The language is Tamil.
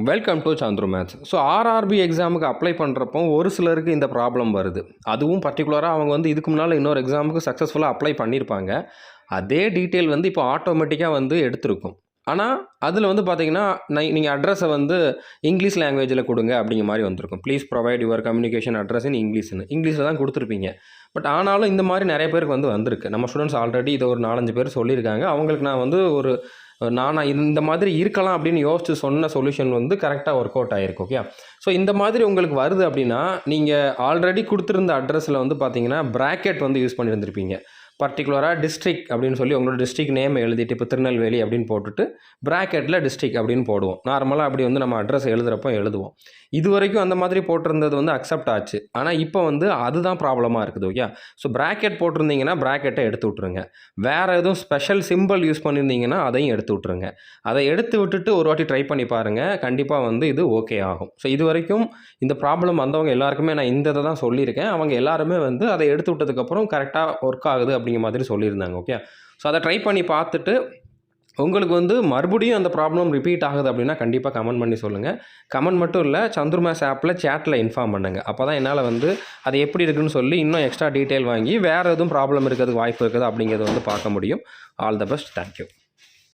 Welcome to Chandru maths. So RRB எக்ஸாமுக்கு அப்ளை பண்ணுறப்போ ஒரு சிலருக்கு இந்த ப்ராப்ளம் வருது. அதுவும் பர்டிகுலராக அவங்க வந்து இதுக்கு முன்னால் இன்னொரு எக்ஸாமுக்கு சக்ஸஸ்ஃபுல்லாக அப்ளை பண்ணியிருப்பாங்க. அதே டீட்டெயில் வந்து இப்போ ஆட்டோமேட்டிக்காக வந்து எடுத்திருக்கும். ஆனால் அதில் வந்து பார்த்தீங்கன்னா நீங்கள் அட்ரஸை வந்து இங்கிலீஷ் லாங்குவேஜில் கொடுங்க அப்படிங்கிற மாதிரி வந்திருக்கும். Please provide your communication address இன் இங்கிலீஷில் தான் கொடுத்துருப்பீங்க. பட் ஆனாலும் இந்த மாதிரி நிறைய பேருக்கு வந்து வந்திருக்கு. நம்ம ஸ்டூடெண்ட்ஸ் ஆல்ரெடி இதை ஒரு 4-5 பேர் சொல்லியிருக்காங்க. அவங்களுக்கு நான் வந்து நான் இந்த மாதிரி இருக்கலாம் அப்படின்னு யோசிச்சு சொன்ன சொல்யூஷன் வந்து கரெக்டாக ஒர்க் அவுட் ஆகிருக்கு. ஓகே, ஸோ இந்த மாதிரி உங்களுக்கு வருது அப்படின்னா நீங்கள் ஆல்ரெடி கொடுத்துருந்த அட்ரஸில் வந்து பார்த்தீங்கன்னா ப்ராக்கெட் வந்து யூஸ் பண்ணியிருந்திருப்பீங்க. பர்டிகுலராக டிஸ்ட்ரிக்ட் அப்படின்னு சொல்லி உங்களோட டிஸ்ட்ரிக்ட் நேம் எழுதிட்டு இப்போ திருநெல்வேலி அப்படின்னு போட்டுட்டு ப்ராக்கெட்டில் டிஸ்ட்ரிக்ட் அப்படின்னு போடுவோம். நார்மலாக அப்படி வந்து நம்ம அட்ரஸ் எழுதுகிறப்போ எழுதுவோம். இது வரைக்கும் அந்த மாதிரி போட்டிருந்தது வந்து அக்செப்ட் ஆச்சு. ஆனால் இப்போ வந்து அதுதான் ப்ராப்ளமாக இருக்குது. ஓகே, ஸோ ப்ராக்கெட் போட்டிருந்தீங்கன்னா ப்ராக்கெட்டை எடுத்து விட்ருங்க. வேறு எதுவும் ஸ்பெஷல் சிம்பிள் யூஸ் பண்ணியிருந்தீங்கன்னா அதையும் எடுத்து விட்ருங்க. அதை எடுத்து விட்டுட்டு ஒரு வாட்டி ட்ரை பண்ணி பாருங்கள். கண்டிப்பாக வந்து இது ஓகே ஆகும். ஸோ இது வரைக்கும் இந்த ப்ராப்ளம் வந்தவங்க எல்லாருக்குமே நான் இந்த இதை தான் சொல்லியிருக்கேன். அவங்க எல்லாருமே வந்து அதை எடுத்து விட்டதுக்கப்புறம் கரெக்டாக ஒர்க் ஆகுது அப்படிங்கிற மாதிரி சொல்லியிருந்தாங்க. ஓகே, ஸோ அதை ட்ரை பண்ணி பார்த்துட்டு உங்களுக்கு வந்து மறுபடியும் அந்த ப்ராப்ளம் ரிப்பீட் ஆகுது அப்படின்னா கண்டிப்பாக கமெண்ட் பண்ணி சொல்லுங்கள். கமெண்ட் மட்டும் இல்லை, சந்துரு மேத்ஸ் ஆப்பில் சேட்டில் இன்ஃபார்ம் பண்ணுங்கள். அப்போ தான் என்னால் வந்து அது எப்படி இருக்குன்னு சொல்லி இன்னும் எக்ஸ்ட்ரா டீட்டெயில் வாங்கி வேறு எதுவும் ப்ராப்ளம் இருக்கிறதுக்கு வாய்ப்பு இருக்குது அப்படிங்கிறத வந்து பார்க்க முடியும். All the best. தேங்க்யூ.